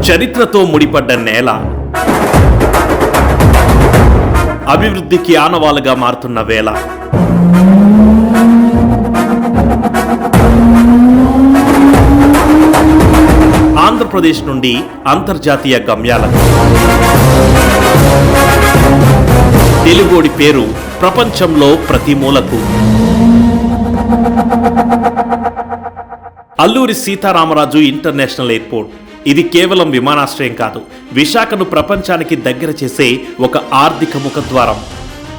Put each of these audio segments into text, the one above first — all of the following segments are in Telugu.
చరిత్రతో ముడిపడ్డ నేల, అభివృద్ధికి ఆనవాలుగా మారుతున్న వేళ ఆంధ్రప్రదేశ్ నుండి అంతర్జాతీయ గమ్యాలకు తెలుగోడి పేరు ప్రపంచంలో ప్రతి మూలకు. Alluri Sitaramaraju international airport. ఇది కేవలం విమానాశ్రయం కాదు, విశాఖను ప్రపంచానికి దగ్గర చేసే ఒక ఆర్థిక ముఖద్వారం.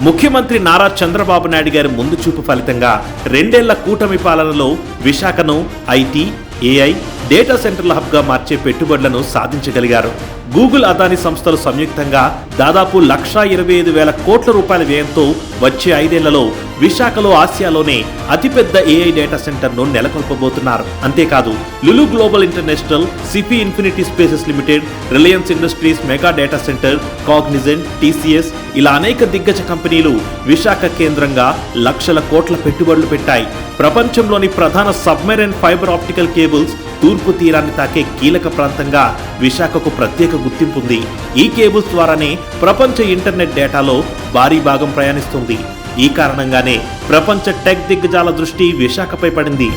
ముఖ్యమంత్రి నారా చంద్రబాబు నాయుడు గారి ముందు చూపు ఫలితంగా 2 ఏళ్ల కూటమి పాలనలో విశాఖను ఐటీ, ఏఐ, డేటా సెంటర్ల హబ్గా మార్చే పెట్టుబడులను సాధించగలిగారు. గూగుల్, అదానీ సంస్థలు సంయుక్తంగా దాదాపు 1,25,000 కోట్ల రూపాయల వ్యయంతో వచ్చే 5 ఏళ్లలో విశాఖలో ఆసియాలోనే అతిపెద్ద ఏఐ డేటా సెంటర్ను నెలకొల్పబోతున్నారు. అంతేకాదు, Lulu global international, CP infinity spaces limited, Reliance industries mega data centre, Cognizant, TCS ఇలా అనేక దిగ్గజ కంపెనీలు విశాఖ కేంద్రంగా లక్షల కోట్ల పెట్టుబడులు పెట్టాయి. ప్రపంచంలోని ప్రధాన సబ్మెరైన్ ఫైబర్ ఆప్టికల్ కేబుల్స్ తూర్పు తీరాన్ని తాకే కీలక ప్రాంతంగా విశాఖకు ప్రత్యేక గుర్తింపుంది. ఈ కేబుల్స్ ద్వారానే ప్రపంచ ఇంటర్నెట్ డేటాలో భారీ భాగం ప్రయాణిస్తుంది. ఈ కారణంగానే ప్రపంచ టెక్ దిగ్గజాల దృష్టి విశాఖపై పడింది.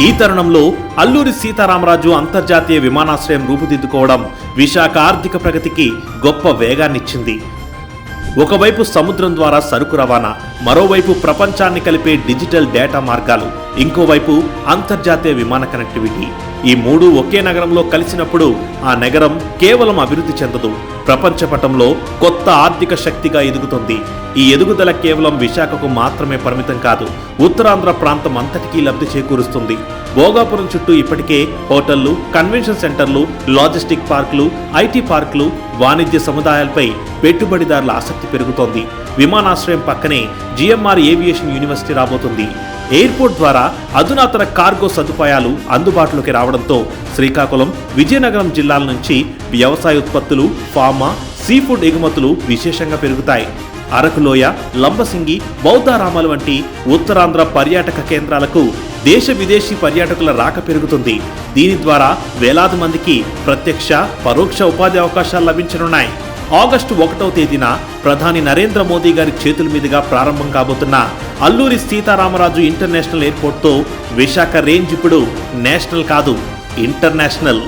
ఈ తరుణంలో అల్లూరి సీతారామరాజు అంతర్జాతీయ విమానాశ్రయం రూపుదిద్దుకోవడం విశాఖ ఆర్థిక ప్రగతికి గొప్ప వేగాన్నిచ్చింది. ఒకవైపు సముద్రం ద్వారా సరుకు రవాణా, మరోవైపు ప్రపంచాన్ని కలిపే డిజిటల్ డేటా మార్గాలు, ఇంకోవైపు అంతర్జాతీయ విమాన కనెక్టివిటీ. ఈ మూడు ఒకే నగరంలో కలిసినప్పుడు ఆ నగరం కేవలం అభివృద్ధి చెందదు, ప్రపంచ పటంలో కొత్త ఆర్థిక శక్తిగా ఎదుగుతుంది. ఈ ఎదుగుదల కేవలం విశాఖకు మాత్రమే పరిమితం కాదు, ఉత్తరాంధ్ర ప్రాంతం అంతటికీ లబ్ధి చేకూరుస్తుంది. భోగాపురం చుట్టూ ఇప్పటికే హోటళ్లు, కన్వెన్షన్ సెంటర్లు, లాజిస్టిక్ పార్కులు, ఐటీ పార్కులు, వాణిజ్య సముదాయాలపై పెట్టుబడిదారుల ఆసక్తి పెరుగుతోంది. విమానాశ్రయం పక్కనే జిఎంఆర్ ఏవియేషన్ యూనివర్సిటీ రాబోతుంది. ఎయిర్పోర్ట్ ద్వారా అధునాతన కార్గో సదుపాయాలు అందుబాటులోకి రావడంతో శ్రీకాకుళం, విజయనగరం జిల్లాల నుంచి వ్యవసాయ ఉత్పత్తులు, ఫార్మా, సీఫుడ్ ఎగుమతులు విశేషంగా పెరుగుతాయి. అరకులోయ, లంబసింగి, బౌద్ధారామాలు వంటి ఉత్తరాంధ్ర పర్యాటక కేంద్రాలకు దేశ విదేశీ పర్యాటకుల రాక పెరుగుతుంది. దీని ద్వారా వేలాది మందికి ప్రత్యక్ష, పరోక్ష ఉపాధి అవకాశాలు లభించనున్నాయి. ఆగస్టు 1వ తేదీన ప్రధాని నరేంద్ర మోదీ గారి చేతుల మీదుగా ప్రారంభం కాబోతున్న అల్లూరి సీతారామరాజు ఇంటర్నేషనల్ ఎయిర్పోర్ట్తో విశాఖ రేంజ్ ఇప్పుడు నేషనల్ కాదు, ఇంటర్నేషనల్.